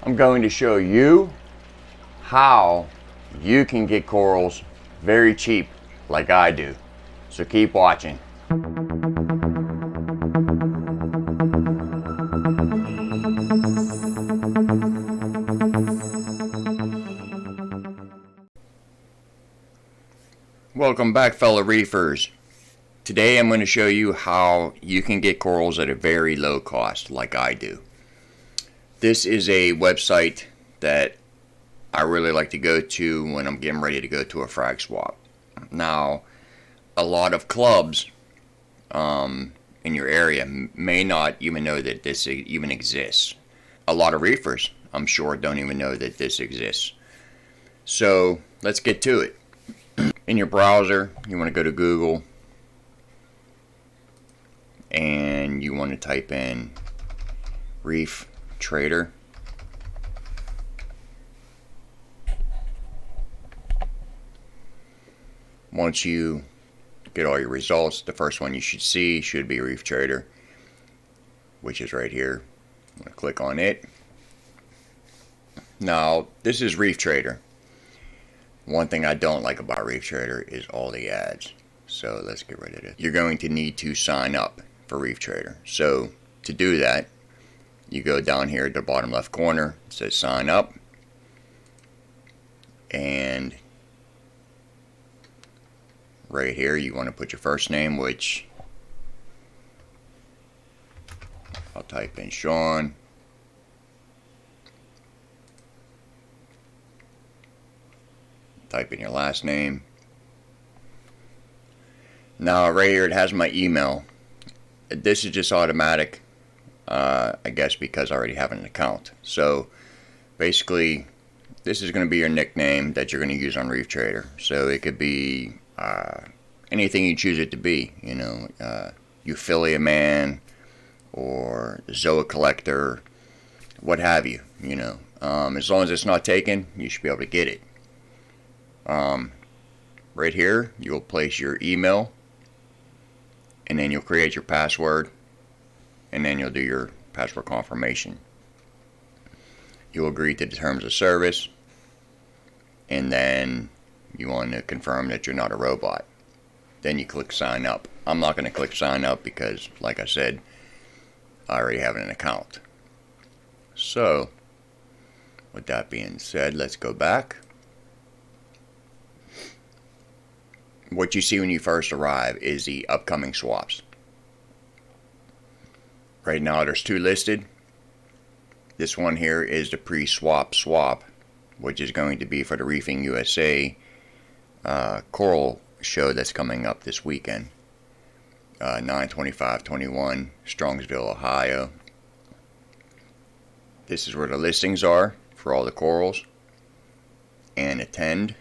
I'm going to show you how you can get corals very cheap like I do. So keep watching. Welcome back, fellow reefers. Today I'm going to show you how you can get corals at a very low cost like I do. This is a website that I really like to go to when I'm getting ready to go to a frag swap. Now, a lot of clubs in your area may not even know that this even exists. A lot of reefers, I'm sure, don't even know that this exists. So let's get to it. In your browser, you want to go to Google and you want to type in Reef Trader. Once you get all your results, the first one you should see should be Reef Trader, which is right here. I'm going to click on it. Now, this is Reef Trader. One thing I don't like about Reef Trader is all the ads. So let's get rid of it. You're going to need to sign up for Reef Trader. So to do that, you go down here at the bottom left corner. It says sign up. And right here you want to put your first name, which I'll type in Sean. Type in your last name. Now right here it has my email. This is just automatic, I guess because I already have an account. So basically this is going to be your nickname that you're going to use on Reef Trader. So it could be anything you choose it to be, you know, Euphilia Man or Zoa Collector, what have you, you know. As long as it's not taken, you should be able to get it. Right here you'll place your email, and then you'll create your password, and then you'll do your password confirmation. You'll agree to the terms of service, and then you want to confirm that you're not a robot. Then you click sign up. I'm not going to click sign up because, like I said, I already have an account. So with that being said, let's go back. What you see when you first arrive is the upcoming swaps. Right now there's two listed. This one here is the pre-swap swap, which is going to be for the Reefing USA coral show that's coming up this weekend. 9/25/21, Strongsville, Ohio. This is where the listings are for all the corals and attend.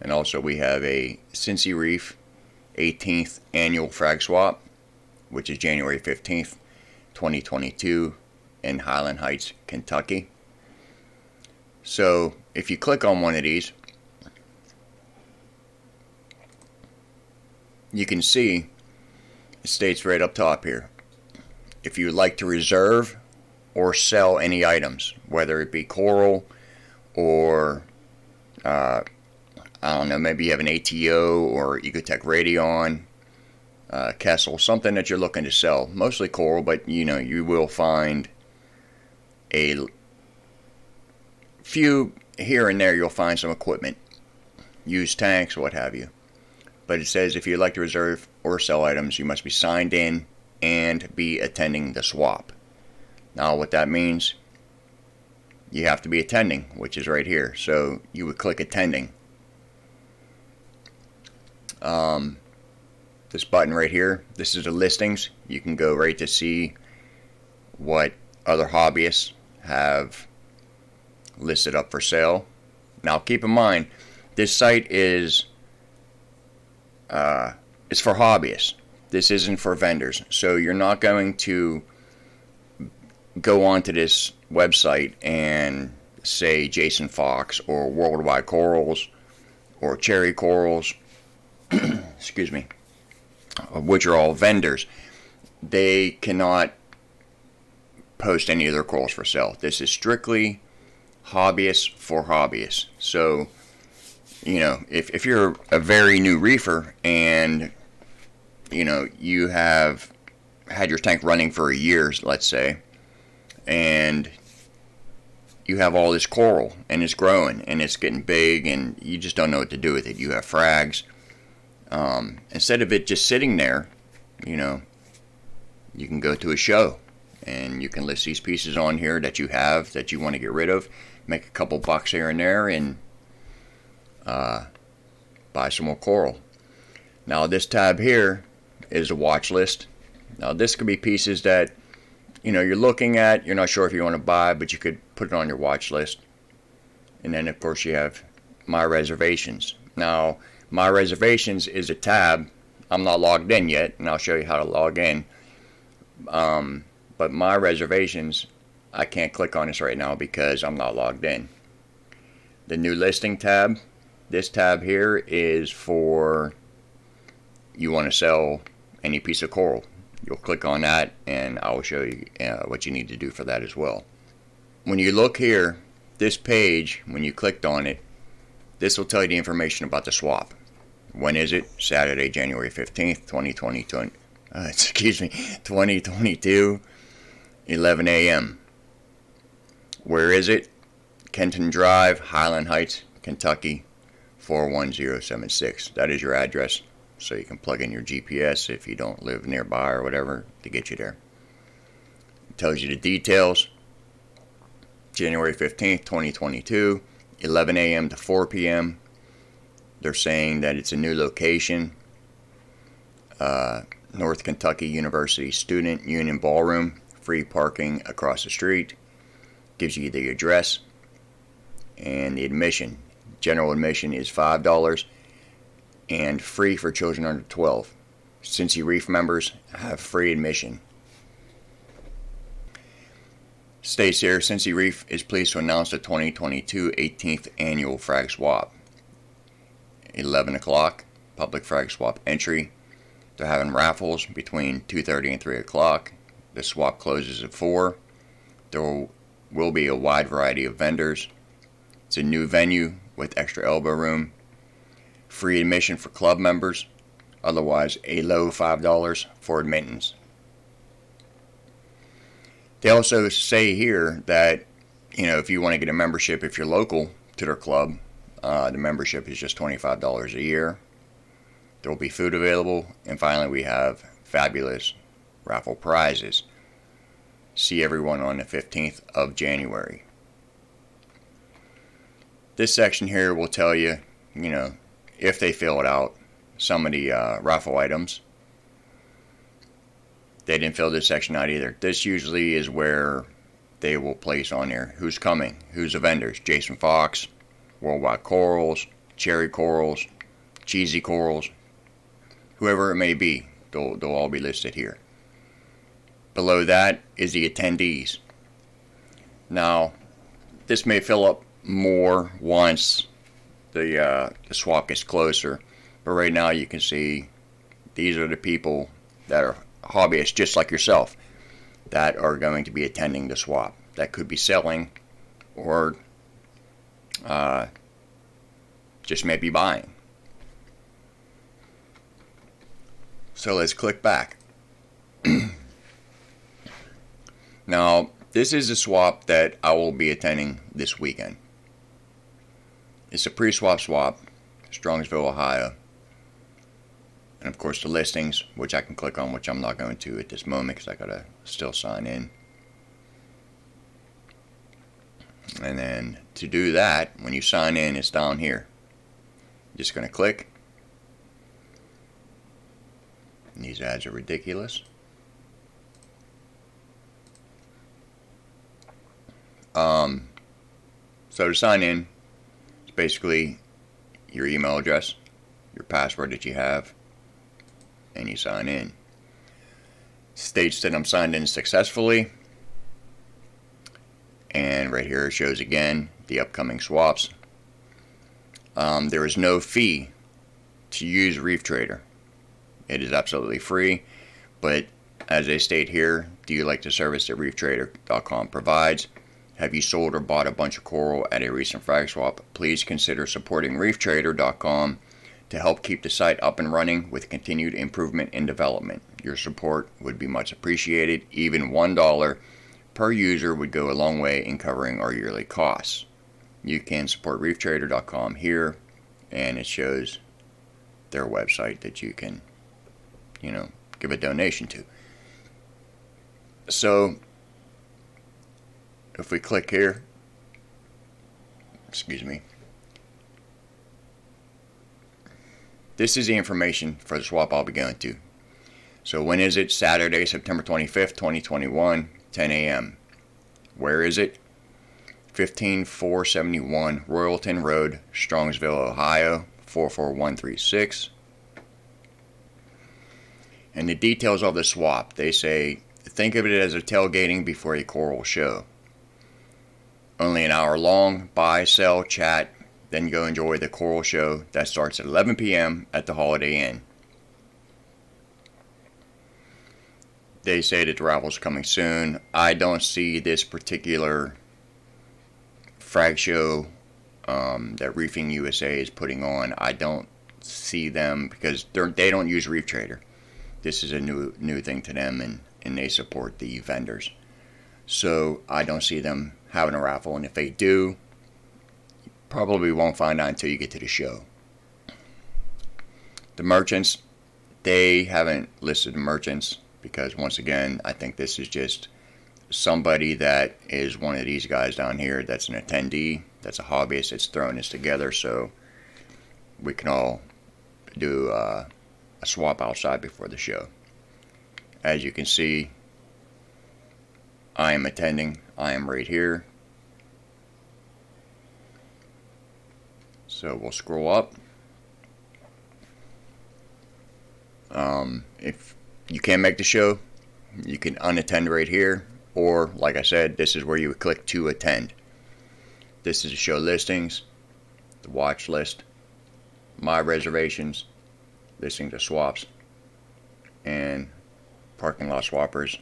And also we have a Cincy Reef 18th annual frag swap, which is January 15th, 2022 in Highland Heights, Kentucky. So if you click on one of these, you can see it states right up top here, if you would like to reserve or sell any items, whether it be coral or I don't know, maybe you have an ATO or Ecotech Radion, Kessel, something that you're looking to sell. Mostly coral, but you know, you will find a few here and there. You'll find some equipment, used tanks, what have you. But it says if you'd like to reserve or sell items, you must be signed in and be attending the swap. Now what that means, you have to be attending, which is right here. So you would click attending. This button right here, this is the listings. You can go right to see what other hobbyists have listed up for sale. Now keep in mind, this site is for hobbyists. This isn't for vendors. So you're not going to go onto this website and say Jason Fox or Worldwide Corals or Cherry Corals, excuse me, which are all vendors. They cannot post any of their corals for sale. This is strictly hobbyists for hobbyists. So, you know, if you're a very new reefer and, you know, you have had your tank running for a year, let's say, and you have all this coral and it's growing and it's getting big and you just don't know what to do with it. You have frags. Instead of it just sitting there, you know, you can go to a show and you can list these pieces on here that you have that you want to get rid of, make a couple bucks here and there, and buy some more coral. Now this tab here is a watch list. Now this could be pieces that, you know, you're looking at, you're not sure if you want to buy, but you could put it on your watch list. And then of course you have My Reservations. Now My Reservations is a tab. I'm not logged in yet, and I'll show you how to log in. But My Reservations, I can't click on this right now because I'm not logged in. The new listing tab, this tab here is for you want to sell any piece of coral. You'll click on that and I will show you what you need to do for that as well. When you look here, this page, when you clicked on it, this will tell you the information about the swap. When is it? Saturday, January 15th, 2022, 11 a.m. Where is it? Kenton Drive, Highland Heights, Kentucky, 41076. That is your address, so you can plug in your GPS if you don't live nearby or whatever to get you there. It tells you the details. January 15th, 2022, 11 a.m. to 4 p.m. They're saying that it's a new location. North Kentucky University Student Union Ballroom, free parking across the street. Gives you the address and the admission. General admission is $5 and free for children under 12. Cincy Reef members have free admission. States here, Cincy Reef is pleased to announce the 2022 18th Annual Frag Swap. 11 o'clock, public frag swap entry. They're having raffles between 2:30 and 3 o'clock. The swap closes at 4. There will be a wide variety of vendors. It's a new venue with extra elbow room. Free admission for club members. Otherwise, a low $5 for admittance. They also say here that, you know, if you want to get a membership, if you're local to their club, the membership is just $25 a year. There will be food available. And finally, we have fabulous raffle prizes. See everyone on the 15th of January. This section here will tell you, you know, if they fill it out, some of the raffle items. They didn't fill this section out either. This usually is where they will place on there who's coming, who's the vendors. Jason Fox, Worldwide Corals, Cherry Corals, Cheesy Corals, whoever it may be, they'll all be listed here. Below that is the attendees. Now, this may fill up more once the swap gets closer, but right now you can see these are the people that are hobbyists just like yourself that are going to be attending the swap. That could be selling or just maybe buying. So let's click back. Now, this is a swap that I will be attending this weekend. It's a pre-swap swap, Strongsville, Ohio. And of course the listings, which I can click on, which I'm not going to at this moment because I gotta still sign in. And then to do that, when you sign in, it's down here. Just gonna click. And these ads are ridiculous. So to sign in, it's basically your email address, your password that you have, and you sign in. States that I'm signed in successfully, and right here it shows again the upcoming swaps. There is no fee to use ReefTrader. It is absolutely free, but As they state here, do you like the service that ReefTrader.com provides? Have you sold or bought a bunch of coral at a recent frag swap? Please consider supporting ReefTrader.com to help keep the site up and running with continued improvement and development. Your support would be much appreciated. Even $1 per user would go a long way in covering our yearly costs. You can support ReefTrader.com here, and it shows their website that you can, give a donation to. So, if we click here, this is the information for the swap I'll be going to. So when is it? Saturday, September 25th, 2021, 10 a.m. Where is it? 15471 Royalton Road, Strongsville, Ohio, 44136. And the details of the swap, they say, think of it as a tailgating before a coral show. Only an hour long, buy, sell, chat, then go enjoy the coral show that starts at 11 p.m. at the Holiday Inn. They say that the Raffle's coming soon. I don't see this particular frag show that Reefing USA is putting on. I don't see them because they don't use Reef Trader. This is a new thing to them, and they support the vendors. So I don't see them having a raffle, and if they do, you probably won't find out until you get to the show. The merchants, they haven't listed the merchants because, once again, I think this is just somebody that is one of these guys down here that's an attendee, that's a hobbyist that's throwing this together, so we can all do a swap outside before the show. As you can see, I am attending. I am right here. So we'll scroll up. If you can't make the show, you can unattend right here, or like I said, this is where you would click to attend. This is the show listings, the watch list, my reservations, listing to swaps, and parking lot swappers.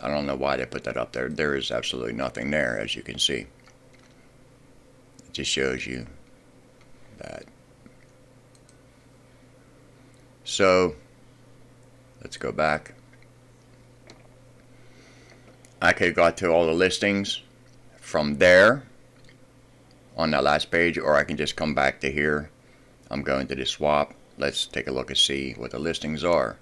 I don't know why they put that up there. There is absolutely nothing there, as you can see. It just shows you that. So let's go back. I could have got to all the listings from there on that last page, or I can just come back to here. I'm going to the swap. Let's take a look and see what the listings are.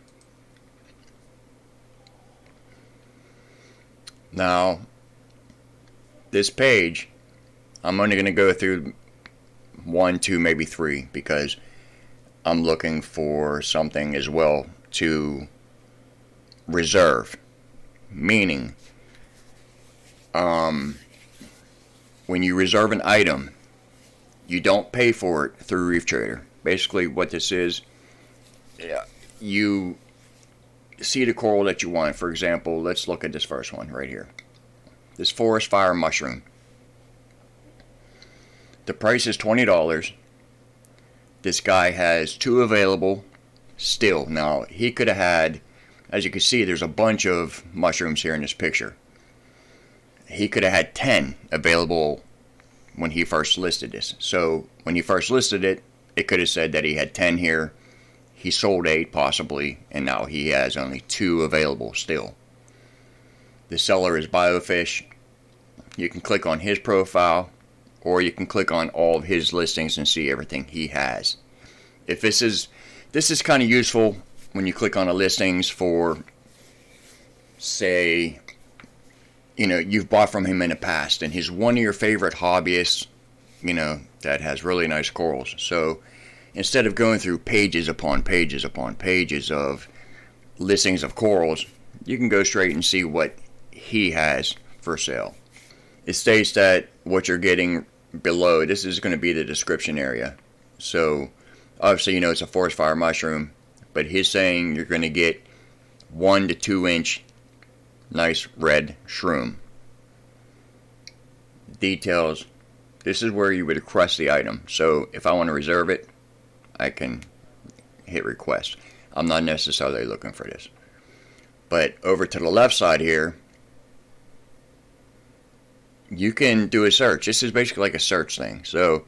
Now, this page, I'm only going to go through 1, 2, maybe 3, because I'm looking for something as well to reserve. Meaning, when you reserve an item, you don't pay for it through Reef Trader. Basically, what this is, you see the coral that you want. For example, let's look at this first one right here. This forest fire mushroom. The price is $20. This guy has 2 available still. Now, he could have had, as you can see, there's a bunch of mushrooms here in this picture. He could have had 10 available when he first listed this. So when he first listed it, it could have said that he had 10 here. He sold 8 possibly, and now he has only 2 available still. The seller is Biofish. You can click on his profile, or you can click on all of his listings and see everything he has. If this is kind of useful when you click on the listings for, say, you've bought from him in the past, and he's one of your favorite hobbyists, that has really nice corals. So instead of going through pages upon pages upon pages of listings of corals, you can go straight and see what he has for sale. It states that what you're getting below, this is going to be the description area. So obviously, it's a forest fire mushroom, but he's saying you're going to get 1 to 2 inch nice red shroom. Details. This is where you would request the item. So if I want to reserve it, I can hit request. I'm not necessarily looking for this. But over to the left side here, you can do a search. This is basically like a search thing. So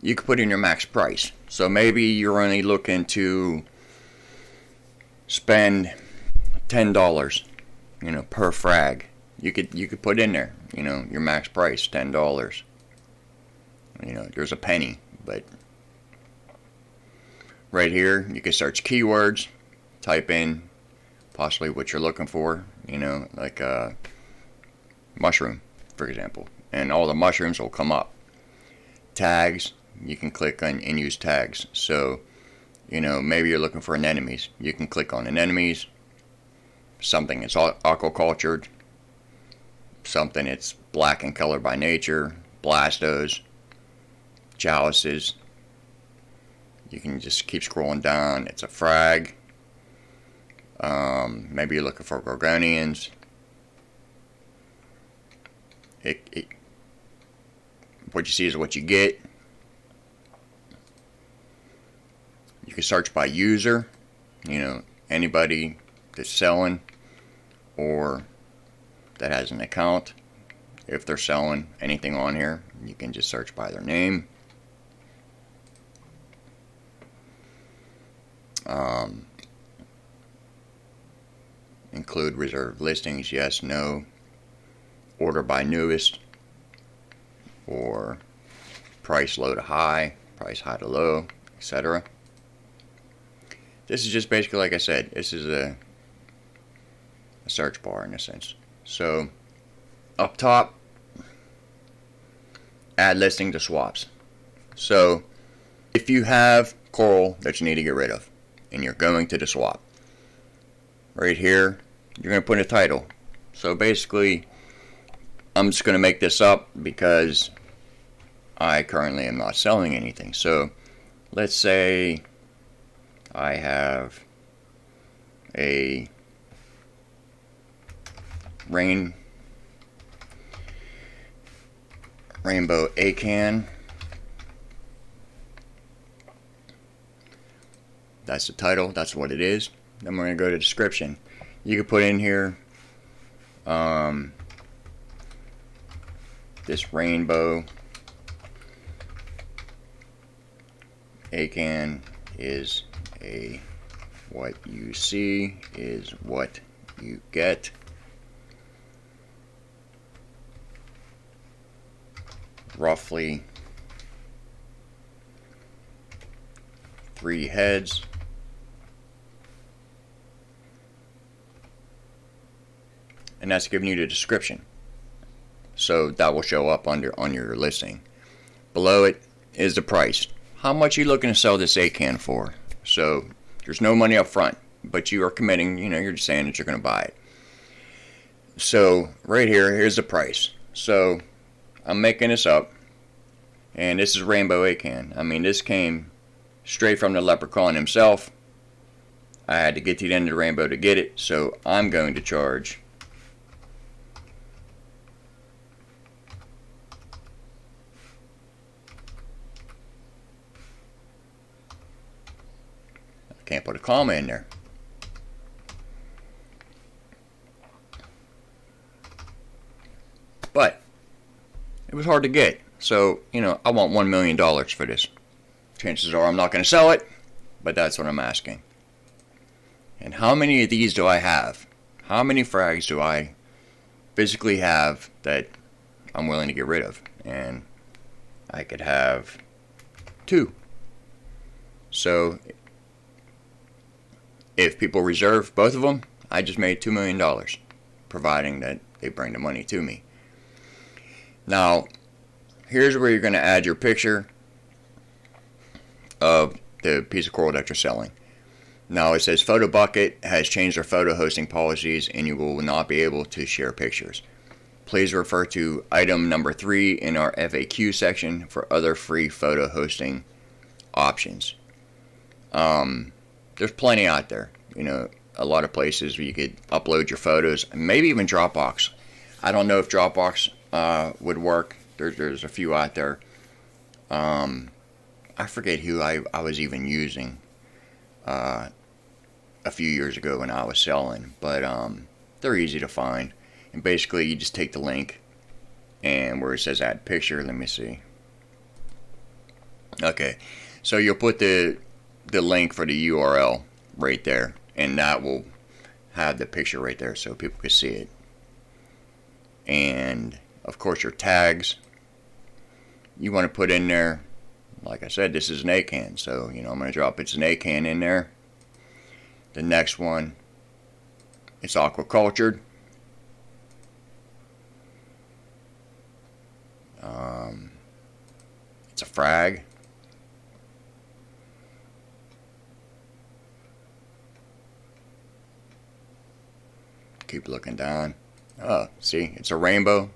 you can put in your max price. So maybe you're only looking to spend $10, per frag. You could put in there, your max price, $10. There's a penny, but right here you can search keywords, type in possibly what you're looking for, like a mushroom, for example, and all the mushrooms will come up. Tags, you can click on and use tags. So, maybe you're looking for anemones. You can click on anemones, something that's aquacultured, something that's black in color by nature, blastos, chalices. You can just keep scrolling down. It's a frag. Maybe you're looking for gorgonians. What you see is what you get. You can search by user, anybody that's selling or that has an account. If they're selling anything on here, you can just search by their name. Include reserved listings, yes, no. Order by newest, or price low to high, price high to low, etc. This is just basically, like I said, this is a search bar in a sense. So up top, add listing to swaps. So if you have coral that you need to get rid of and you're going to the swap, right here you're going to put a title. So basically, I'm just going to make this up because I currently am not selling anything. So let's say I have a rainbow acan. That's the title. That's what it is. Then we're going to go to description. You can put in here this rainbow acan is what you see is what you get. Roughly 3 heads. And that's giving you the description. So that will show up on your listing. Below it is the price. How much are you looking to sell this acan for? So there's no money up front, but you are committing, you're just saying that you're going to buy it. So right here's the price. So I'm making this up, and this is rainbow acan. I mean, this came straight from the leprechaun himself. I had to get to the end of the rainbow to get it, so I'm going to charge can't put a comma in there. But it was hard to get. So, I want $1 million for this. Chances are I'm not going to sell it, but that's what I'm asking. And how many of these do I have? How many frags do I physically have that I'm willing to get rid of? And I could have 2. So if people reserve both of them, I just made $2 million, providing that they bring the money to me. Now, here's where you're going to add your picture of the piece of coral that you're selling. Now, it says Photo Bucket has changed their photo hosting policies and you will not be able to share pictures. Please refer to item number 3 in our FAQ section for other free photo hosting options. There's plenty out there, a lot of places where you could upload your photos, maybe even Dropbox. I don't know if Dropbox would work. There's a few out there. I forget who I was even using a few years ago when I was selling, but They're easy to find. And basically you just take the link, and where it says add picture, let me see. Okay, so you'll put the link for the URL right there, and that will have the picture right there so people can see it. And of course your tags, you want to put in there, like I said, this is an acan, so I'm going to drop it's an acan in there. The next one, it's aquacultured. It's a frag. Keep looking down. Oh, see, it's a rainbow.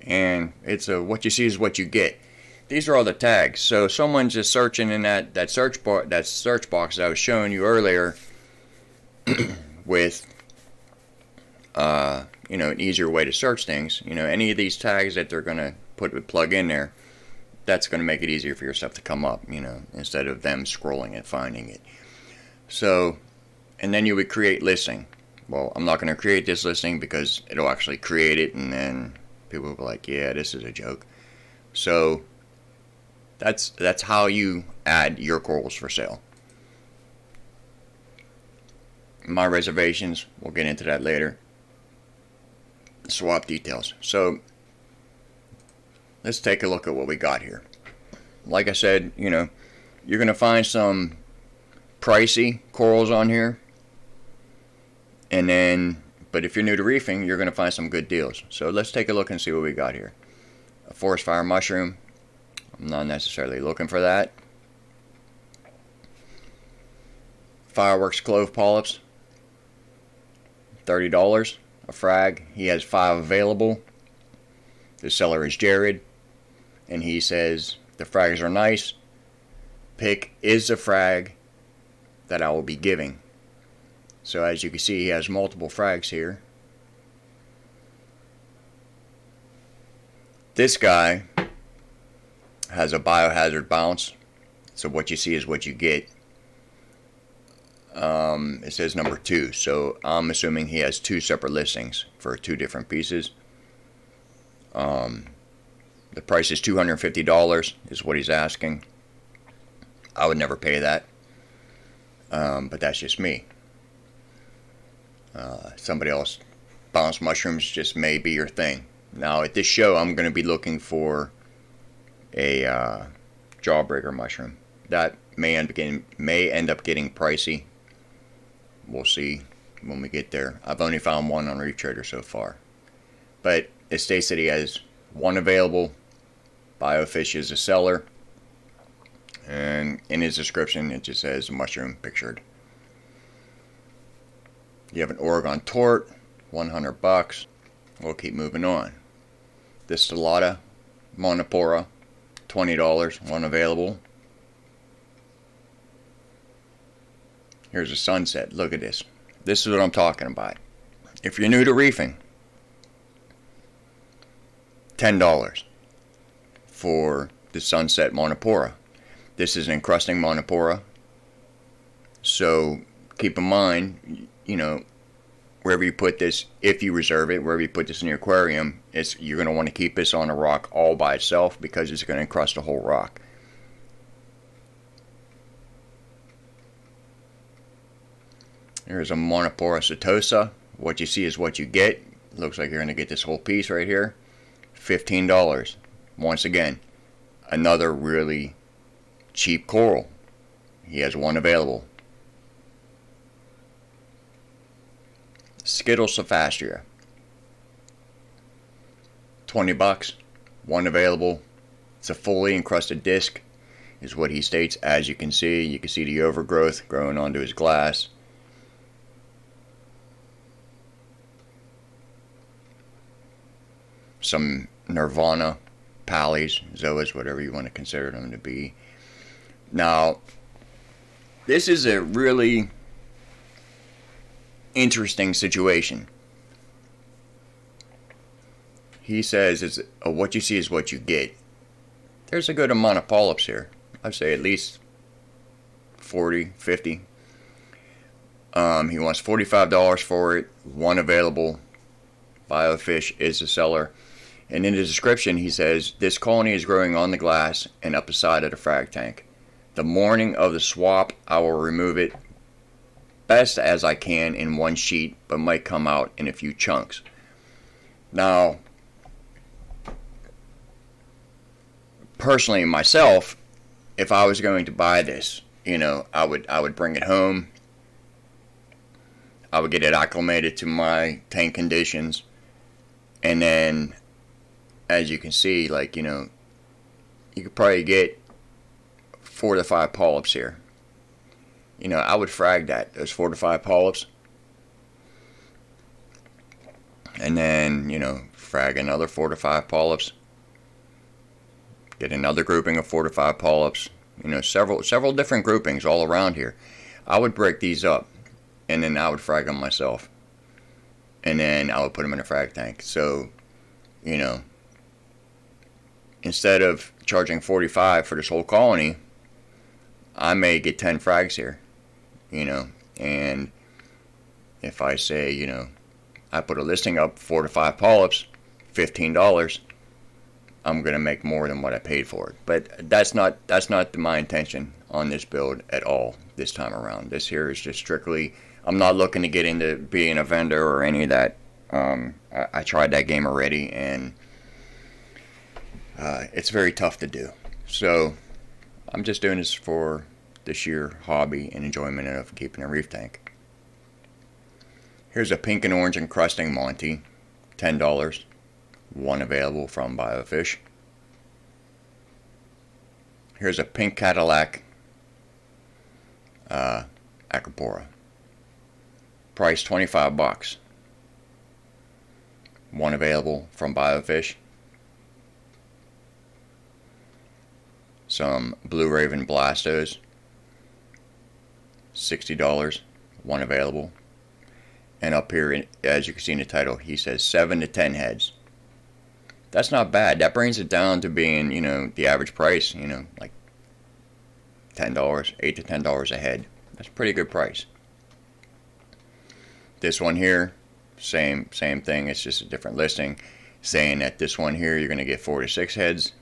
And it's a what you see is what you get. These are all the tags. So someone's just searching in that search box that I was showing you earlier with an easier way to search things. Any of these tags that they're gonna plug in there, that's going to make it easier for your stuff to come up, instead of them scrolling and finding it. So, and then you would create listing. Well, I'm not going to create this listing because it'll actually create it, and then people will be like, yeah, this is a joke. So, that's how you add your corals for sale. My reservations, we'll get into that later. Swap details. So, let's take a look at what we got here. Like I said, you're going to find some pricey corals on here. And then, but if you're new to reefing, you're going to find some good deals. So let's take a look and see what we got here. A forest fire mushroom. I'm not necessarily looking for that. Fireworks clove polyps. $30. A frag. He has 5 available. The seller is Jared, and he says the frags are nice. Pick is the frag that I will be giving. So as you can see, he has multiple frags here. This guy has a biohazard bounce, so what you see is what you get. It says number 2, so I'm assuming he has 2 separate listings for 2 different pieces. The price is $250 is what he's asking. I would never pay that, but that's just me. Somebody else, bounce mushrooms just may be your thing. Now at this show I'm going to be looking for a jawbreaker mushroom. That may end up getting pricey. We'll see when we get there. I've only found one on ReefTrader so far, but it states that he has 1 available. Biofish is a seller, and in his description it just says mushroom pictured. You have an Oregon tort, $100. We'll keep moving on. The Stellata Monopora, $20, 1 available. Here's a sunset. Look at this. This is what I'm talking about. If you're new to reefing, $10 for the sunset Monopora. This is an encrusting Monopora. So keep in mind, wherever you put this, if you reserve it, wherever you put this in your aquarium, you're going to want to keep this on a rock all by itself because it's going to encrust the whole rock. Here's a Monoporo Setosa. What you see is what you get. Looks like you're going to get this whole piece right here. $15. Once again, another really cheap coral. He has 1 available. Skittle Sophastria, $20, 1 available. It's a fully encrusted disc, is what he states. As you can see the overgrowth growing onto his glass. Some Nirvana Pallies, Zoas, whatever you want to consider them to be. Now, this is a really interesting situation. He says it's what you see is what you get. There's a good amount of polyps here. I'd say at least 40, 50. He wants $45 for it. One available. Biofish is the seller. And in the description he says, this colony is growing on the glass and up the side of the frag tank. The morning of the swap, I will remove it best as I can in one sheet, but might come out in a few chunks. Now, personally myself, if I was going to buy this, I would bring it home. I would get it acclimated to my tank conditions, and then, as you can see, like, you could probably get 4 to 5 polyps here. I would frag those 4 to 5 polyps, and then, frag another 4 to 5 polyps, get another grouping of 4 to 5 polyps, several different groupings all around here. I would break these up, and then I would frag them myself, and then I would put them in a frag tank. So, instead of charging $45 for this whole colony, I may get 10 frags here, and if I say, I put a listing up 4 to 5 polyps, $15, I'm going to make more than what I paid for it. But that's not my intention on this build at all this time around. This here is just strictly, I'm not looking to get into being a vendor or any of that. I tried that game already, and it's very tough to do. So I'm just doing this for the sheer hobby and enjoyment of keeping a reef tank. Here's a pink and orange encrusting Monty, $10. One available from Biofish. Here's a pink Cadillac Aquapora. Price $25. One available from Biofish. Some Blue Raven Blastos, $60. One available. And up here, as you can see in the title, he says 7 to 10 heads. That's not bad. That brings it down to being, the average price, like $10, $8 to $10 a head. That's a pretty good price. This one here, same thing. It's just a different listing, saying that this one here you're going to get 4 to 6 heads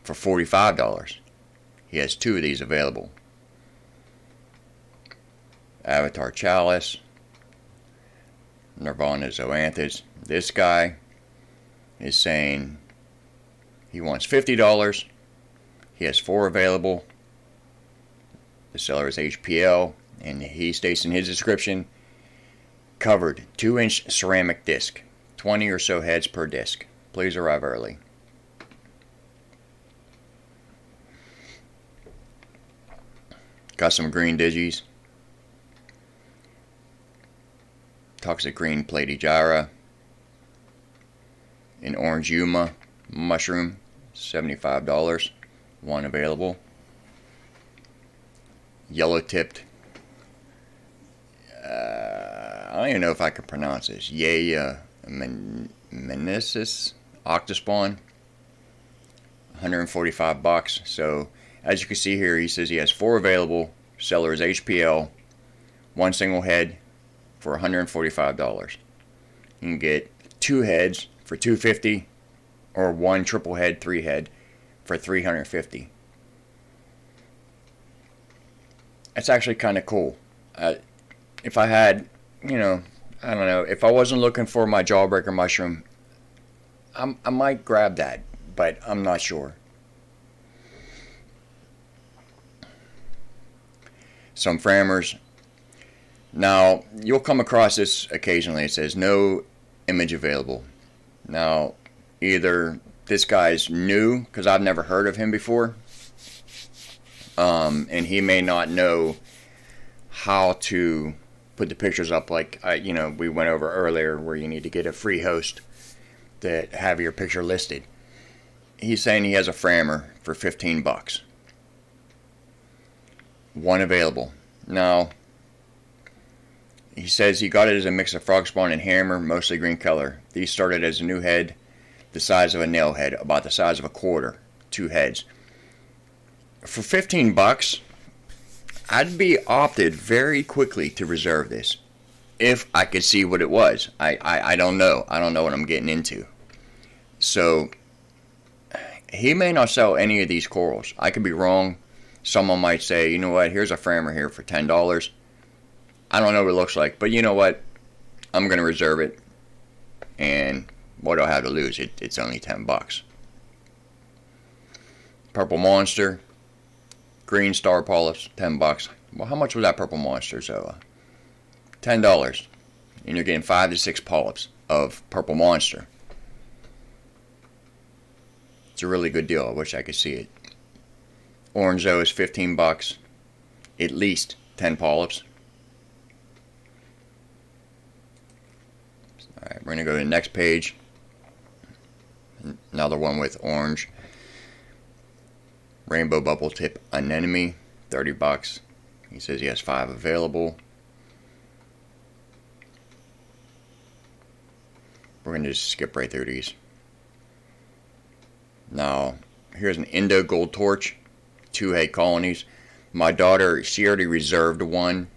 for $45. He has 2 of these available. Avatar Chalice, Nirvana Zoanthus. This guy is saying he wants $50. He has 4 available. The seller is HPL, and he states in his description, covered 2-inch ceramic disc, 20 or so heads per disc. Please arrive early. Got some green digis. Toxic green platygyra. An orange Yuma mushroom, $75. One available. Yellow tipped. I don't even know if I can pronounce this. Meniscus octospawn, $145. So as you can see here, he says he has 4 available. Seller is HPL. 1 single head for $145. You can get 2 heads for $250, or 1 triple head, 3 head for $350. That's actually kind of cool. If I had, I don't know, if I wasn't looking for my jawbreaker mushroom, I might grab that, but I'm not sure. Some framers. Now, you'll come across this occasionally. It says no image available. Now, either this guy's new, because I've never heard of him before, and he may not know how to put the pictures up like we went over earlier, where you need to get a free host that have your picture listed. He's saying he has a framer for $15. One available. Now, he says he got it as a mix of frog spawn and hammer, mostly green color. These started as a new head, the size of a nail head, about the size of a quarter, 2 heads. For $15, I'd be opted very quickly to reserve this if I could see what it was. I don't know. I don't know what I'm getting into. So he may not sell any of these corals. I could be wrong. Someone might say, you know what, here's a framer here for $10. I don't know what it looks like, but you know what? I'm going to reserve it. And what do I have to lose? It's only $10. Purple Monster, green star polyps, $10. Well, how much was that purple monster, Zoa? $10. And you're getting 5 to 6 polyps of purple monster. It's a really good deal. I wish I could see it. Orange Zoa is $15. At least 10 polyps. Alright, we're going to go to the next page. Another one with orange. Rainbow Bubble Tip Anemone, $30. He says he has 5 available. We're going to just skip right through these. Now, here's an Indo Gold Torch, 2 head colonies. My daughter, she already reserved one,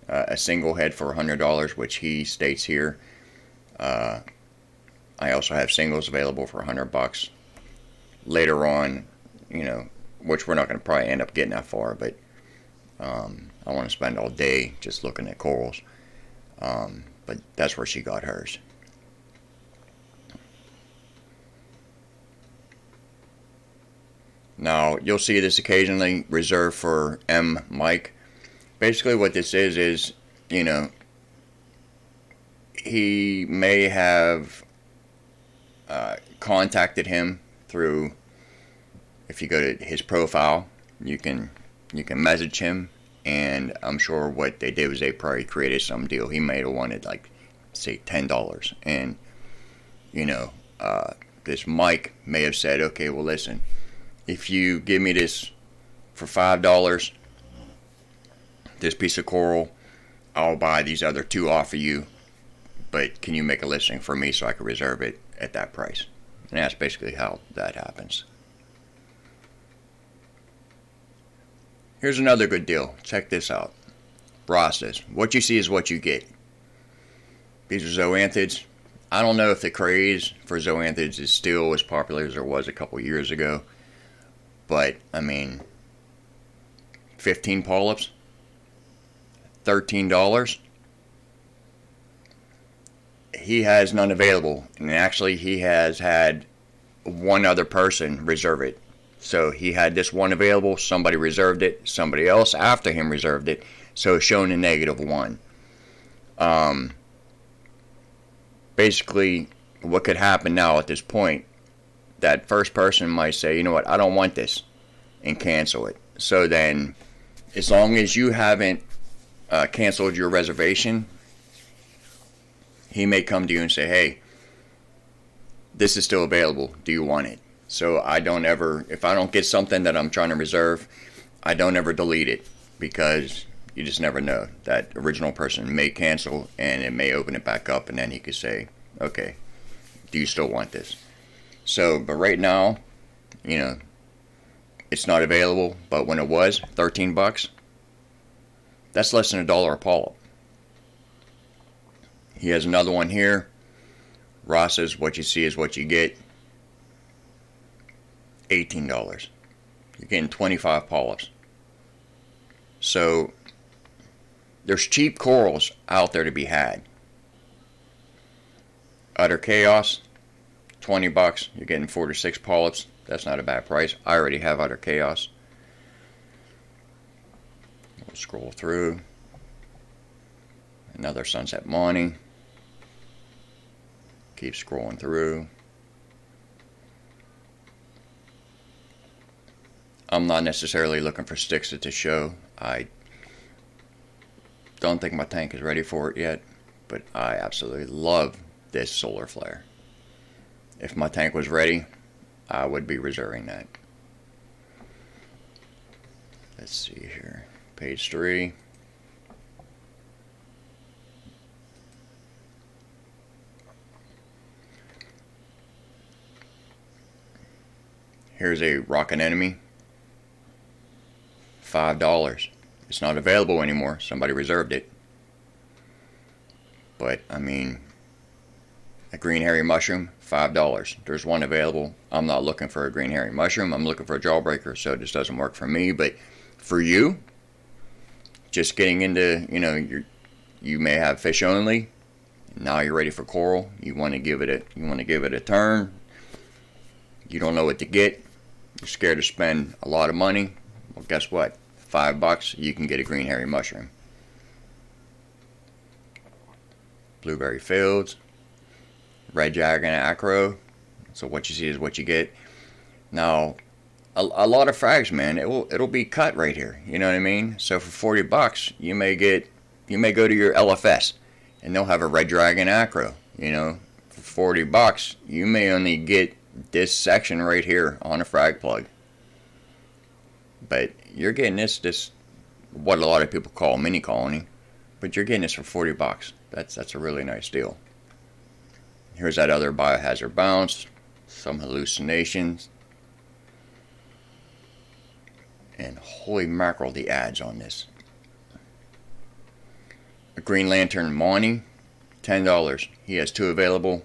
a single head for $100, which he states here. I also have singles available for $100. Later on, you know, which we're not going to probably end up getting that far, but I want to spend all day just looking at corals. But that's where she got hers. Now, you'll see this occasionally reserved for M. Mike. Basically what this is, you know, he may have contacted him through, if you go to his profile, you can message him, and I'm sure what they did was they probably created some deal. He may have wanted, like, say $10, and you know, this Mike may have said, okay, well listen, if you give me this for $5, this piece of coral, I'll buy these other 2 off of you, but can you make a listing for me so I can reserve it at that price? And that's basically how that happens. Here's another good deal. Check this out. Ross's. What you see is what you get. These are zoanthids. I don't know if the craze for zoanthids is still as popular as it was a couple years ago. But, I mean, 15 polyps, $13. He has none available. And actually, he has had one other person reserve it. So he had this one available, somebody reserved it, somebody else after him reserved it, so it's showing a -1. Basically, what could happen now at this point, that first person might say, you know what, I don't want this, and cancel it. So then, as long as you haven't canceled your reservation, he may come to you and say, hey, this is still available, do you want it? So I don't ever, if I don't get something that I'm trying to reserve, I don't ever delete it, because you just never know. That original person may cancel, and it may open it back up, and then he could say, okay, do you still want this? So, but right now, you know, it's not available, but when it was, $13, that's less than $1 a polyp. He has another one here. Ross says, what you see is what you get. $18. You're getting 25 polyps. So there's cheap corals out there to be had. Utter Chaos, $20. You're getting 4 to 6 polyps. That's not a bad price. I already have Utter Chaos. We'll scroll through. Another Sunset Monty. Keep scrolling through. I'm not necessarily looking for sticks at this show. I don't think my tank is ready for it yet, but I absolutely love this solar flare. If my tank was ready, I would be reserving that. Let's see here. Page 3. Here's a rock anemone. $5. It's not available anymore. Somebody reserved it. But I mean, a green hairy mushroom, $5. There's one available. I'm not looking for a green hairy mushroom. I'm looking for a jawbreaker, so this doesn't work for me. But for you, just getting into, you may have fish only. Now you're ready for coral. You want to give it a turn. You don't know what to get. You're scared to spend a lot of money. Well, guess what? $5, you can get a green hairy mushroom. Blueberry fields, red dragon acro. So what you see is what you get. Now, a lot of frags, man, it'll be cut right here. You know what I mean? So for $40, you may go to your LFS, and they'll have a red dragon acro. For $40, you may only get this section right here on a frag plug. But you're getting this what a lot of people call mini colony, but you're getting this for $40. That's a really nice deal. Here's that other biohazard bounce, some hallucinations, and holy mackerel, the ads on this. A Green Lantern Monty, $10. He has 2 available,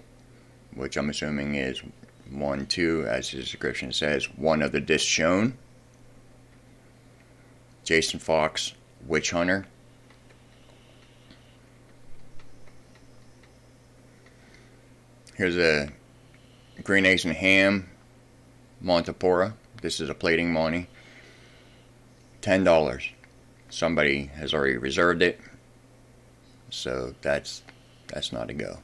which I'm assuming is 1, 2, as his description says, one of the discs shown. Jason Fox, Witch Hunter. Here's a Green Eggs and Ham Monopora. This is a plating Monty. $10. Somebody has already reserved it, so that's not a go.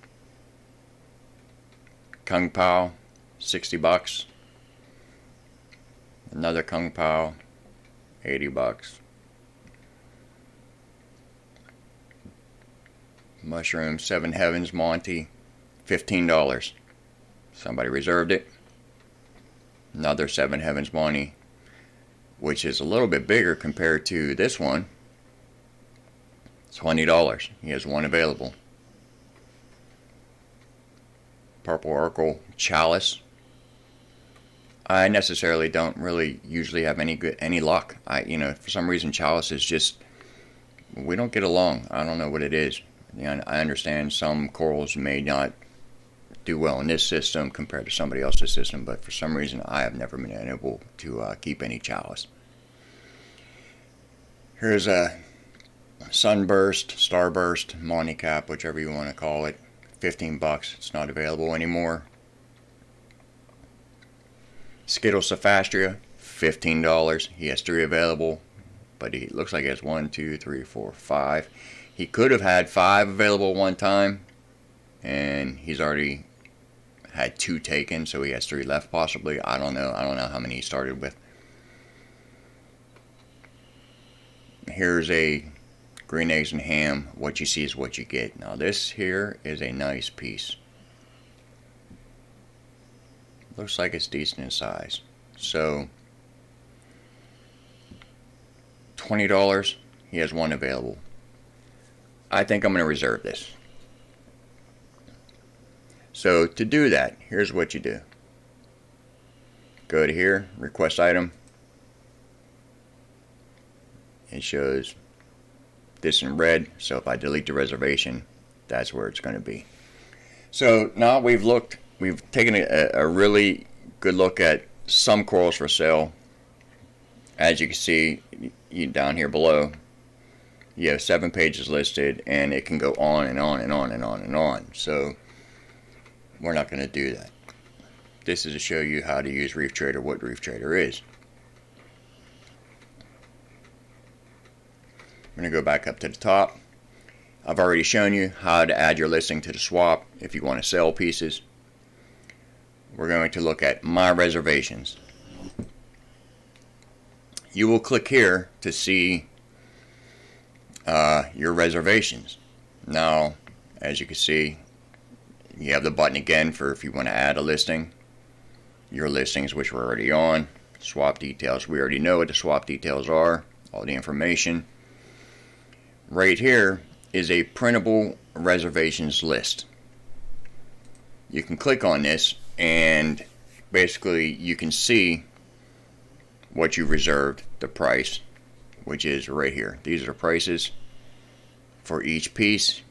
Kung Pao, $60. Another Kung Pao, $80. Mushroom Seven Heavens Monty, $15. Somebody reserved it. Another Seven Heavens Monty, which is a little bit bigger compared to this one. $20. He has one available. Purple Oracle Chalice. I necessarily don't really usually have any luck. For some reason Chalice is just, we don't get along. I don't know what it is. I understand some corals may not do well in this system compared to somebody else's system, but for some reason I have never been able to keep any Chalice. Here's a Sunburst, Starburst, Monty Cap, whichever you want to call it. $15. It's not available anymore. Skittle Sophastria, $15. He has 3 available, but he looks like he has 1, 2, 3, 4, 5. He could have had 5 available one time, and he's already had 2 taken, so he has 3 left possibly. I don't know how many he started with. Here's a Green Eggs and Ham. What you see is what you get. Now this here is a nice piece. Looks like it's decent in size. So $20. He has 1 available. I think I'm going to reserve this. So to do that, here's what you do. Go to here, request item. It shows this in red, so if I delete the reservation, that's where it's going to be. So now we've taken a really good look at some corals for sale. As you can see down here below, you have 7 pages listed, and it can go on and on and on and on and on. So we're not going to do that. This is to show you how to use ReefTrader, what ReefTrader is. I'm going to go back up to the top. I've already shown you how to add your listing to the swap if you want to sell pieces. We're going to look at My Reservations. You will click here to see your reservations. Now, as you can see, you have the button again for if you want to add a listing. Your listings, which we're already on. Swap details, we already know what the swap details are. All the information. Right here is a printable reservations list. You can click on this and basically you can see what you reserved, the price, which is right here. These are the prices for each piece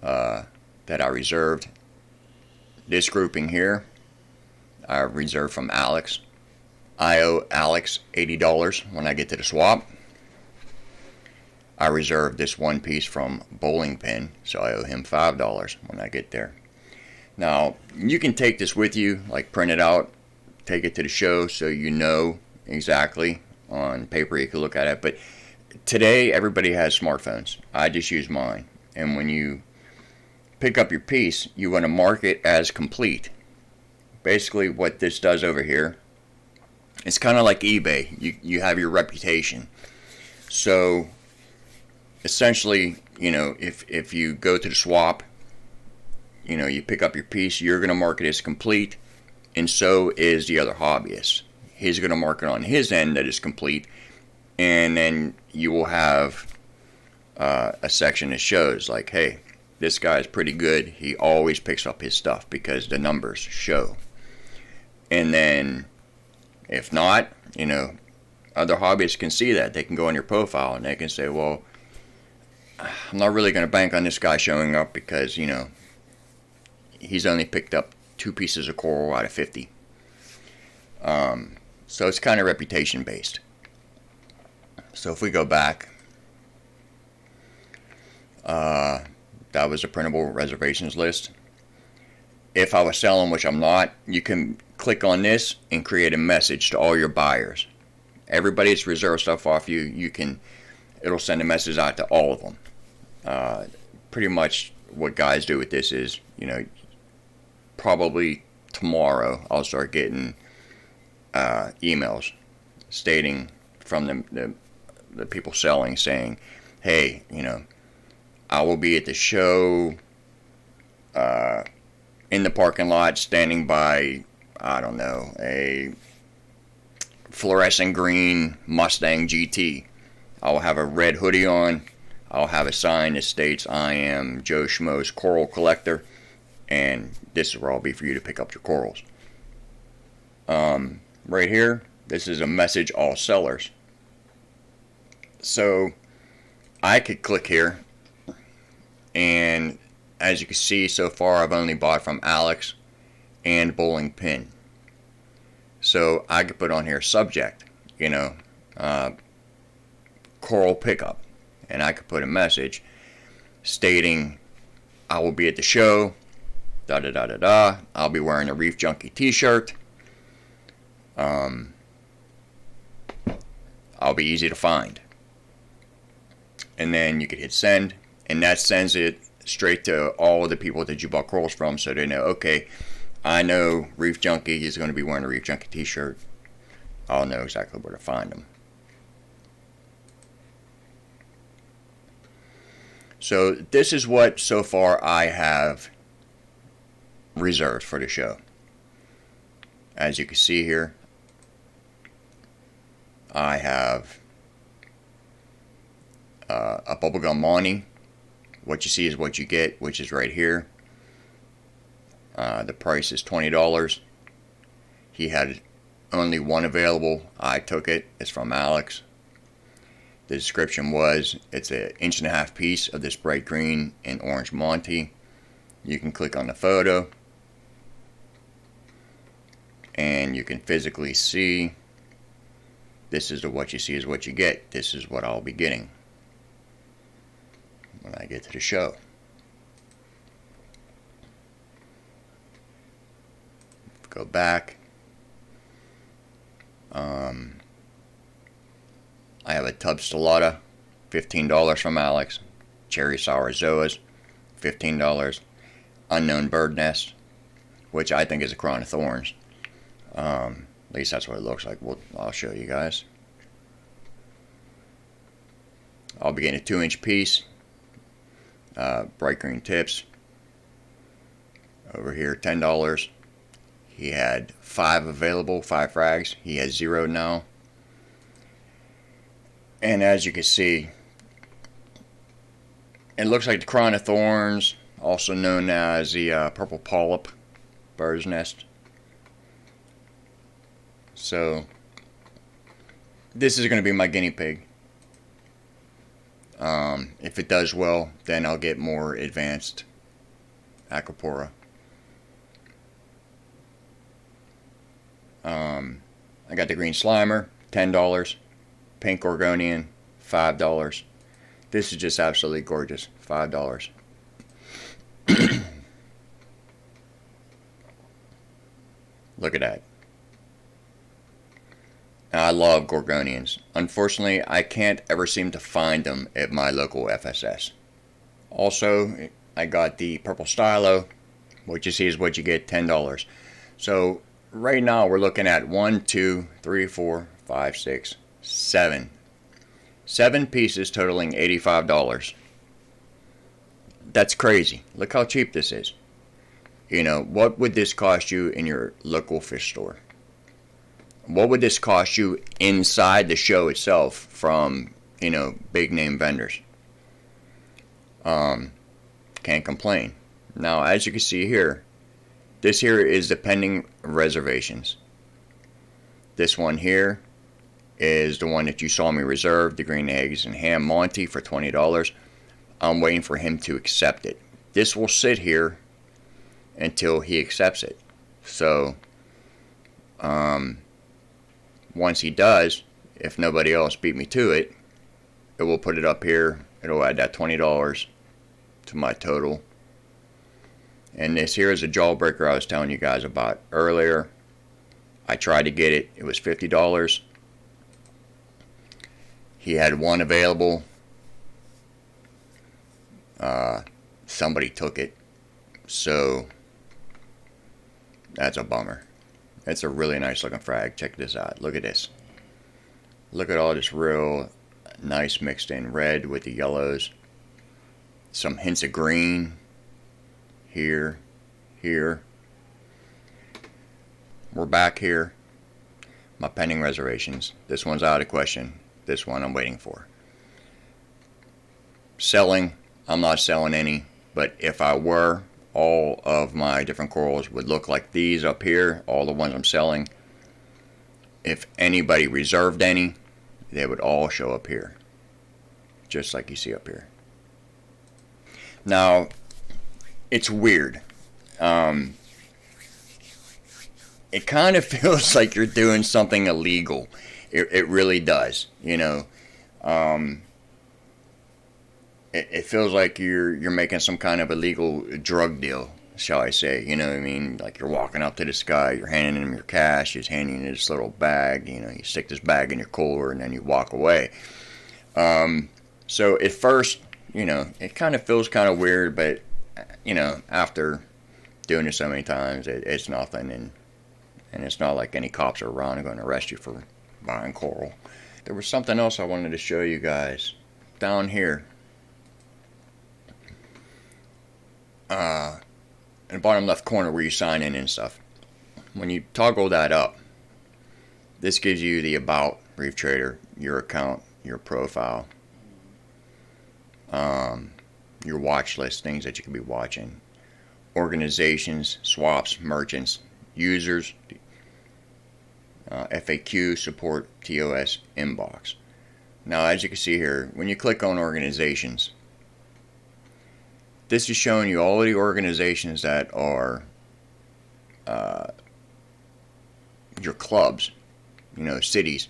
that I reserved. This grouping here, I reserved from Alex. I owe Alex $80 when I get to the swap. I reserved this one piece from Bowling Pin, so I owe him $5 when I get there. Now, you can take this with you, like print it out, take it to the show so you know exactly. On paper you can look at it, but today everybody has smartphones. I just use mine. And when you pick up your piece, you want to mark it as complete. Basically what this does over here, it's kind of like eBay. You have your reputation. So essentially, you know, if you go to the swap, you know, you pick up your piece, you're going to mark it as complete, and so is the other hobbyist. He's going to mark it on his end that is complete, and then you will have a section that shows like, hey, this guy is pretty good. He always picks up his stuff because the numbers show. And then if not, you know, other hobbyists can see that. They can go on your profile and they can say, well, I'm not really going to bank on this guy showing up because, you know, he's only picked up 2 pieces of coral out of 50. So it's kind of reputation based. So if we go back, that was a printable reservations list. If I was selling, which I'm not, you can click on this and create a message to all your buyers. Everybody that's reserved stuff off you, it'll send a message out to all of them. Pretty much what guys do with this is, you know, probably tomorrow I'll start getting emails stating from the people selling, saying, hey, you know, I will be at the show in the parking lot standing by, I don't know, a fluorescent green Mustang GT. I'll have a red hoodie on. I'll have a sign that states I am Joe Schmo's coral collector, and this is where I'll be for you to pick up your corals. Right here, this is a message all sellers. So I could click here, and as you can see so far, I've only bought from Alex and Bowling Pin. So I could put on here subject, you know, coral pickup, and I could put a message stating I will be at the show, da da da da da. I'll be wearing a Reef Junkie t-shirt. I'll be easy to find. And then you could hit send, and that sends it straight to all of the people that you bought corals from, so they know, okay, I know Reef Junkie is going to be wearing a Reef Junkie t-shirt. I'll know exactly where to find them. So this is what so far I have reserved for the show. As you can see here, I have a bubblegum Monty. What you see is what you get, which is right here. The price is $20. He had only one available. I took it. It's from Alex. The description was, it's an 1.5 inch piece of this bright green and orange Monty. You can click on the photo and you can physically see. This is what you see is what you get. This is what I'll be getting when I get to the show. Go back. I have a tub Stellata, $15 from Alex. Cherry sour zoas, $15. Unknown bird nest, which I think is a crown of thorns. At least that's what it looks like. I'll show you guys. I'll be getting a 2-inch piece. Bright green tips. Over here, $10. He had 5 available, 5 frags. He has 0 now. And as you can see, it looks like the crown of thorns, also known as the purple polyp bird's nest. So this is going to be my guinea pig. If it does well, then I'll get more advanced Aquapora. I got the green slimer, $10. Pink Gorgonian, $5. This is just absolutely gorgeous, $5. Look at that. I love Gorgonians. Unfortunately, I can't ever seem to find them at my local FSS. Also, I got the purple stylo. What you see is what you get, $10. So right now we're looking at 1, 2, 3, 4, 5, 6, 7. 7 pieces totaling $85. That's crazy. Look how cheap this is. You know, what would this cost you in your local fish store? What would this cost you inside the show itself from, you know, big name vendors? Can't complain. Now, as you can see here, this here is the pending reservations. This one here is the one that you saw me reserve, the green eggs and ham Monty for $20. I'm waiting for him to accept it. This will sit here until he accepts it. So, once he does, if nobody else beat me to it, it will put it up here. It'll add that $20 to my total. And this here is a jawbreaker I was telling you guys about earlier. I tried to get it. It was $50. He had one available. Somebody took it. So, that's a bummer. It's a really nice looking frag. Check this out. Look at this. Look at all this real nice mixed in red with the yellows. Some hints of green. Here. Here. We're back here. My pending reservations. This one's out of question. This one I'm waiting for. Selling. I'm not selling any. But if I were, all of my different corals would look like these up here, all the ones I'm selling. If anybody reserved any, they would all show up here, just like you see up here. Now, it's weird. It kind of feels like you're doing something illegal. It really does, you know. It feels like you're making some kind of illegal drug deal, shall I say. You know what I mean? Like you're walking up to this guy, you're handing him your cash, he's handing you this little bag, you know, you stick this bag in your cooler and then you walk away. So at first, you know, it kind of feels kind of weird, but, you know, after doing it so many times, it's nothing. And it's not like any cops are around and going to arrest you for buying coral. There was something else I wanted to show you guys down here. In the bottom left corner where you sign in and stuff, when you toggle that up, this gives you the About, Reef Trader, your account, your profile, your watch list, things that you could be watching, organizations, swaps, merchants, users, FAQ, support, TOS, inbox. Now, as you can see here, when you click on organizations, this is showing you all of the organizations that are your clubs, you know, cities.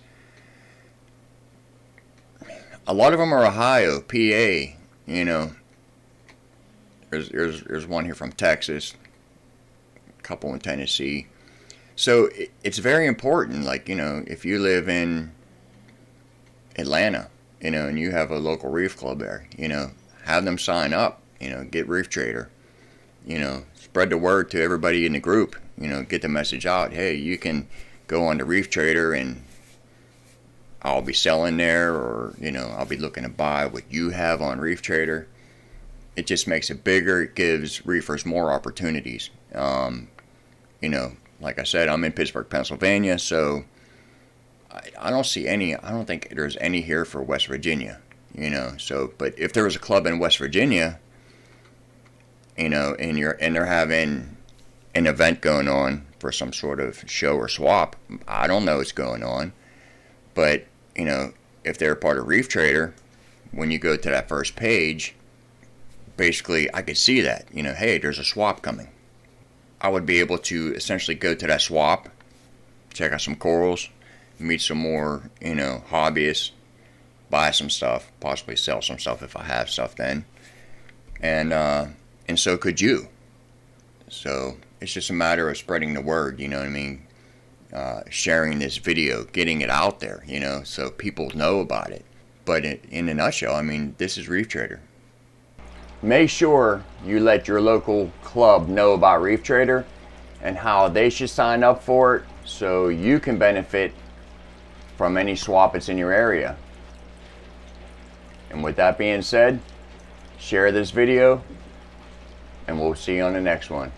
A lot of them are Ohio, PA, you know. There's one here from Texas, a couple in Tennessee. So it's very important, like, you know, if you live in Atlanta, you know, and you have a local reef club there, you know, have them sign up. You know, get Reef Trader. You know, spread the word to everybody in the group. You know, get the message out. Hey, you can go on to Reef Trader and I'll be selling there, or, you know, I'll be looking to buy what you have on Reef Trader. It just makes it bigger. It gives reefers more opportunities. You know, like I said, I'm in Pittsburgh, Pennsylvania, so I don't see any. I don't think there's any here for West Virginia. You know, so, but if there was a club in West Virginia, you know, and they're having an event going on for some sort of show or swap, I don't know what's going on, but you know, if they're part of Reef Trader, when you go to that first page, basically I could see that, you know, hey, there's a swap coming. I would be able to essentially go to that swap, check out some corals, meet some more, you know, hobbyists, buy some stuff, possibly sell some stuff if I have stuff then, and so could you. So it's just a matter of spreading the word, you know what I mean? Sharing this video, getting it out there, you know, so people know about it. But in a nutshell, I mean, this is Reef Trader. Make sure you let your local club know about Reef Trader and how they should sign up for it so you can benefit from any swap that's in your area. And with that being said, share this video and we'll see you on the next one.